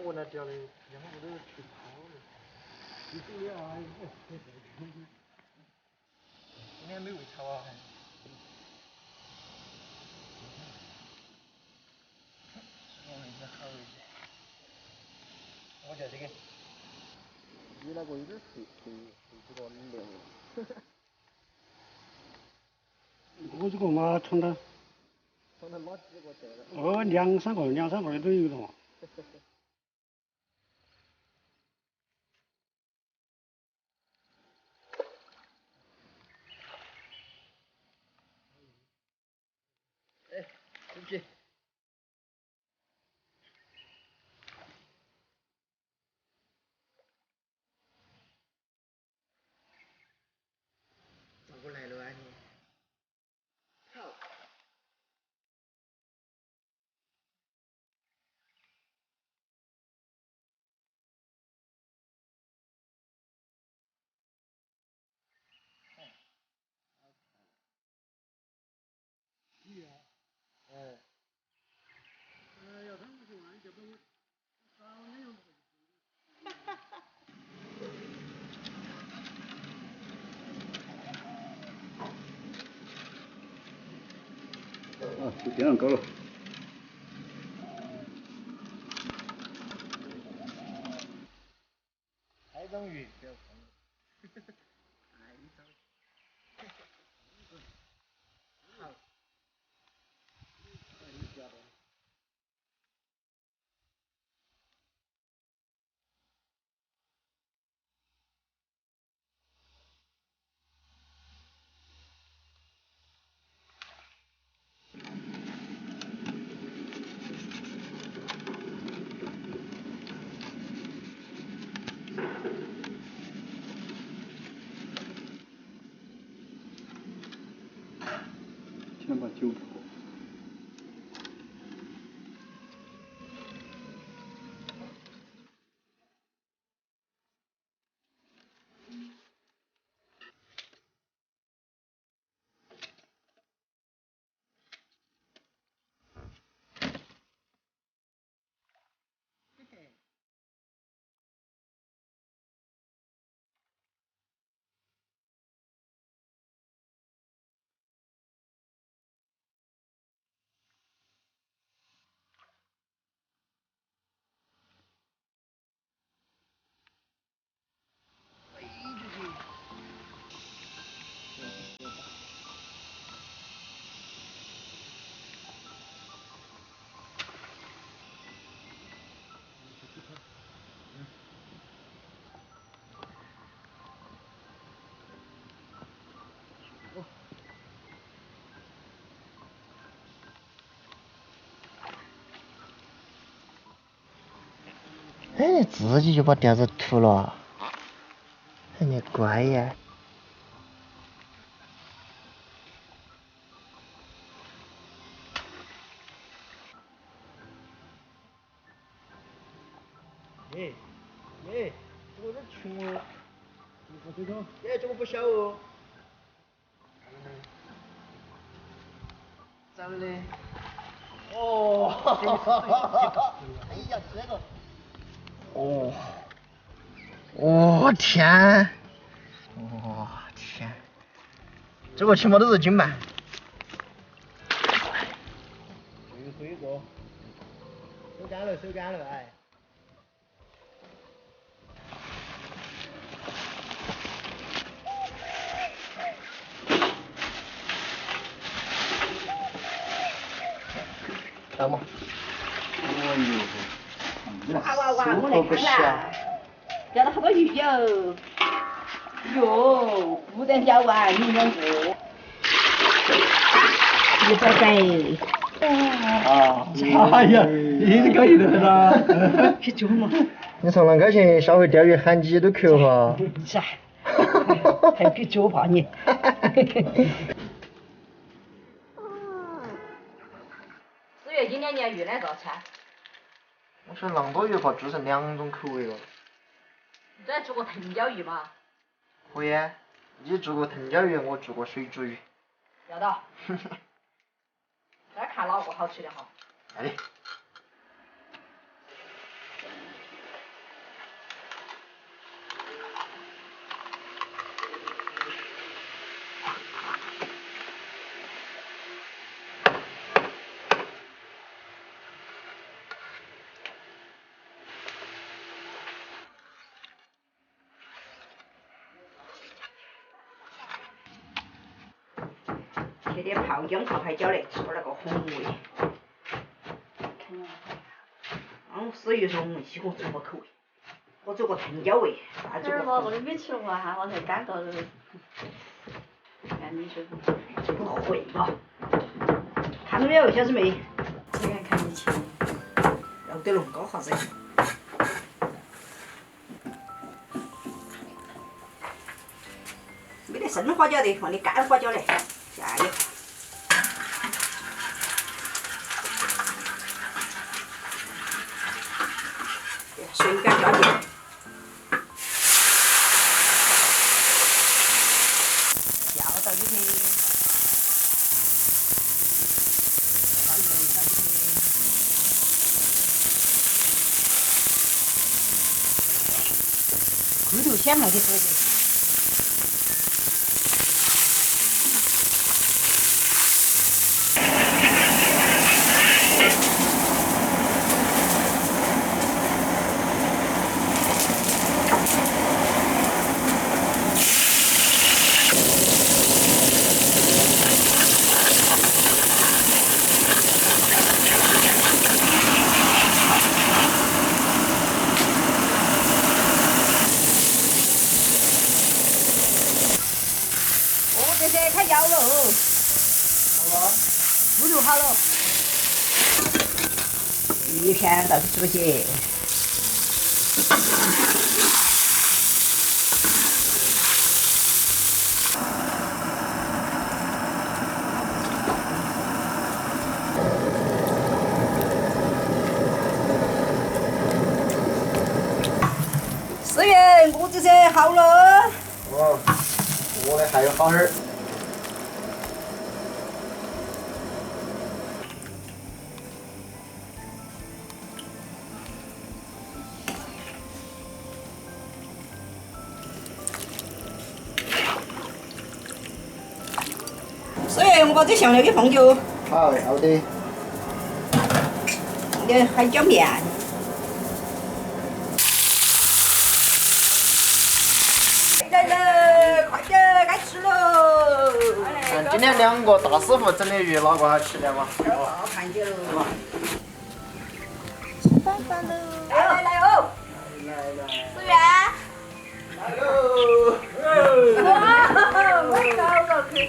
我那钓的，然后我都去跑了。你这里啊，今天没喂草啊还。我们这好一些。我叫这个。你那个有点肥，这个凉了。我这个嘛冲的，冲的马几个带了。哦，两三个的都有的嘛。哎，对不起。咋过来了啊你？好。哎。要他们去玩，就把我少那样。哈哈哈。啊，就这样够了。海章鱼不要碰。海章。好。你抓到。先把酒泼。哎，自己就把钓子吐了，哎，你乖呀。耶耶，这个有点穷哦。这个。耶，这个不小哦。咋了嘞？哦，哈哈哈哈哈！哎呀，这个。哦。哦天！哦天！这个起码都是斤半。又推过。收干了，收干了，哎。大吗？哇哇哇！我来看看，钓了好多鱼哟！哟，不得钓完，你两个100啊！哎呀，你是高兴得很呐！去做嘛？你从啷个去下回钓鱼喊你都去哈？是啊，还给脚怕你。4月今年你要越南咋吃？我说那么多鱼怕做成2种口味了。你在做过藤椒鱼吗？会啊，你做过藤椒鱼，我做过水煮鱼。要得。再看哪个好吃的哈。哎。这点泡姜泡海椒嘞，出那个红味。所以说我们西河做过口味，我做过藤椒味，他做过。我都没吃过哈，我才刚到这。看你说。不会嘛？看到没有，小师妹？这个看你吃。要得弄高哈子。没得生花椒的，放的干花椒来下一下。水干椒面。调到里头。回头先放些水去。这些开药了，好了，猪肉好了，一片倒是吃不起。师员，我这些好了。哦，我的还有好点儿。师员，我把这香料给放进。好，要得。放点海椒面。来，快点，该吃了。今天2个大师傅整的鱼，哪个好吃点嘛？好看久了。吃饭饭喽！来哦！师员。来喽！哇，我搞了，可以。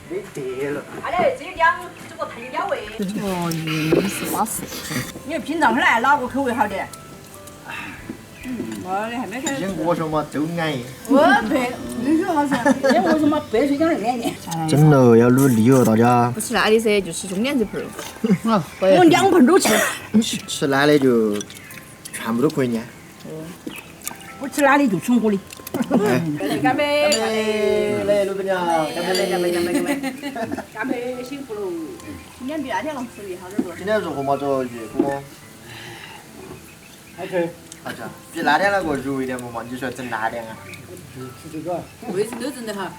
没得了。快点，这姜这个藤椒味。哦，你是巴适。你们品尝下来哪个口味好点？妈的，还没开始。我说嘛，都安逸。我对，你说好噻。因为我说嘛，白水姜那点。整了要努力哦，大家。不吃辣的噻，就吃中间这盆儿。我2盆都吃。吃辣的就全部都可以捏。不吃辣的就存活的。干杯！来，老板娘，干杯！干杯，辛苦喽！今天比那天long吃鱼好点多。今天如何嘛？做鱼锅。还可以。好吃，比那天那个肉一点不嘛？你说整辣点啊？是这个。卫生都整得好。